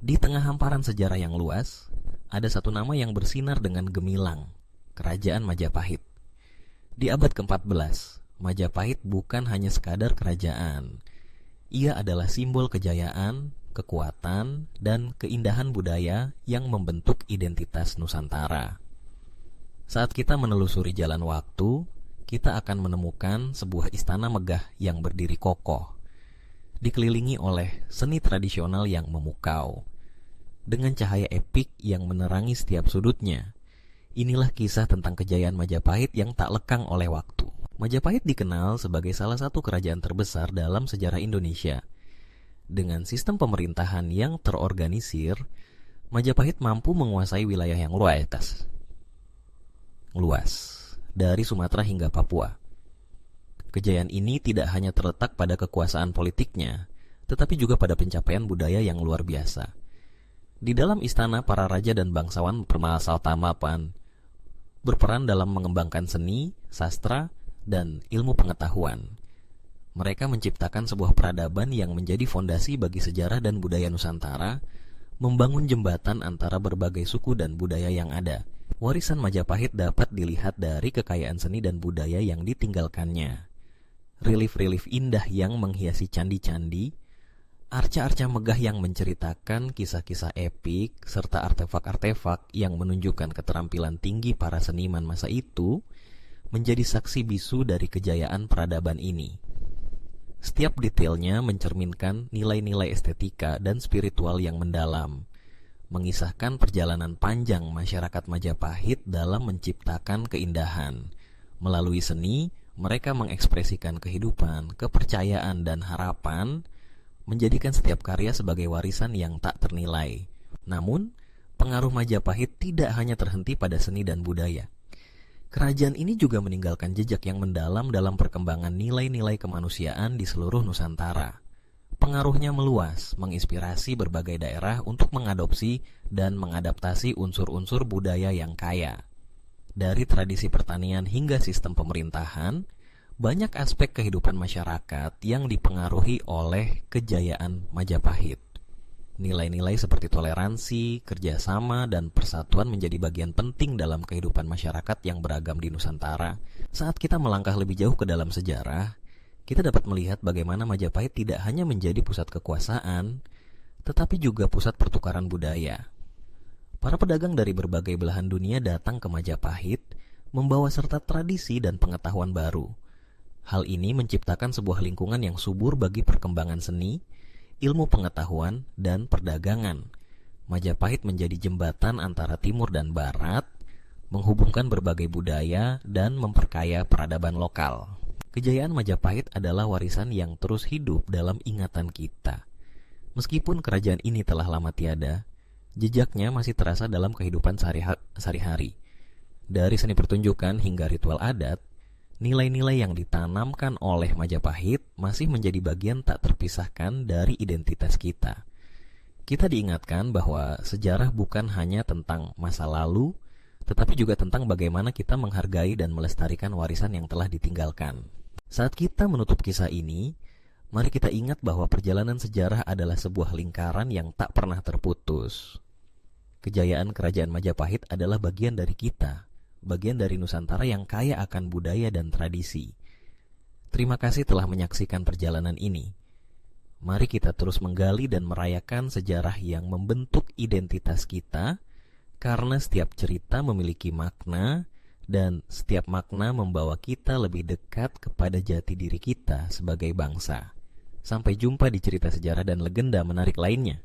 Di tengah hamparan sejarah yang luas, ada satu nama yang bersinar dengan gemilang, Kerajaan Majapahit. Di abad ke-14, Majapahit bukan hanya sekadar kerajaan. Ia adalah simbol kejayaan, kekuatan, dan keindahan budaya yang membentuk identitas Nusantara. Saat kita menelusuri jalan waktu, kita akan menemukan sebuah istana megah yang berdiri kokoh, dikelilingi oleh seni tradisional yang memukau, dengan cahaya epik yang menerangi setiap sudutnya. Inilah kisah tentang kejayaan Majapahit yang tak lekang oleh waktu. Majapahit dikenal sebagai salah satu kerajaan terbesar dalam sejarah Indonesia. Dengan sistem pemerintahan yang terorganisir, Majapahit mampu menguasai wilayah yang luas, dari Sumatera hingga Papua. Kejayaan ini tidak hanya terletak pada kekuasaan politiknya, tetapi juga pada pencapaian budaya yang luar biasa. Di dalam istana, para raja dan bangsawan berasal Tamapan berperan dalam mengembangkan seni, sastra, dan ilmu pengetahuan. Mereka menciptakan sebuah peradaban yang menjadi fondasi bagi sejarah dan budaya Nusantara, membangun jembatan antara berbagai suku dan budaya yang ada. Warisan Majapahit dapat dilihat dari kekayaan seni dan budaya yang ditinggalkannya. Relief-relief indah yang menghiasi candi-candi, arca-arca megah yang menceritakan kisah-kisah epik, serta artefak-artefak yang menunjukkan keterampilan tinggi para seniman masa itu, menjadi saksi bisu dari kejayaan peradaban ini. Setiap detailnya mencerminkan nilai-nilai estetika dan spiritual yang mendalam, mengisahkan perjalanan panjang masyarakat Majapahit dalam menciptakan keindahan. Melalui seni, mereka mengekspresikan kehidupan, kepercayaan, dan harapan, menjadikan setiap karya sebagai warisan yang tak ternilai. Namun, pengaruh Majapahit tidak hanya terhenti pada seni dan budaya. Kerajaan ini juga meninggalkan jejak yang mendalam dalam perkembangan nilai-nilai kemanusiaan di seluruh Nusantara. Pengaruhnya meluas, menginspirasi berbagai daerah untuk mengadopsi dan mengadaptasi unsur-unsur budaya yang kaya. Dari tradisi pertanian hingga sistem pemerintahan, banyak aspek kehidupan masyarakat yang dipengaruhi oleh kejayaan Majapahit. Nilai-nilai seperti toleransi, kerjasama, dan persatuan menjadi bagian penting dalam kehidupan masyarakat yang beragam di Nusantara. Saat kita melangkah lebih jauh ke dalam sejarah, kita dapat melihat bagaimana Majapahit tidak hanya menjadi pusat kekuasaan, tetapi juga pusat pertukaran budaya. Para pedagang dari berbagai belahan dunia datang ke Majapahit, membawa serta tradisi dan pengetahuan baru. Hal ini menciptakan sebuah lingkungan yang subur bagi perkembangan seni, ilmu pengetahuan, dan perdagangan. Majapahit menjadi jembatan antara timur dan barat, menghubungkan berbagai budaya dan memperkaya peradaban lokal. Kejayaan Majapahit adalah warisan yang terus hidup dalam ingatan kita. Meskipun kerajaan ini telah lama tiada, jejaknya masih terasa dalam kehidupan sehari-hari. Dari seni pertunjukan hingga ritual adat, nilai-nilai yang ditanamkan oleh Majapahit masih menjadi bagian tak terpisahkan dari identitas kita. Kita diingatkan bahwa sejarah bukan hanya tentang masa lalu, tetapi juga tentang bagaimana kita menghargai dan melestarikan warisan yang telah ditinggalkan. Saat kita menutup kisah ini, mari kita ingat bahwa perjalanan sejarah adalah sebuah lingkaran yang tak pernah terputus. Kejayaan Kerajaan Majapahit adalah bagian dari kita, bagian dari Nusantara yang kaya akan budaya dan tradisi. Terima kasih telah menyaksikan perjalanan ini. Mari kita terus menggali dan merayakan sejarah yang membentuk identitas kita, karena setiap cerita memiliki makna, dan setiap makna membawa kita lebih dekat kepada jati diri kita sebagai bangsa. Sampai jumpa di cerita sejarah dan legenda menarik lainnya.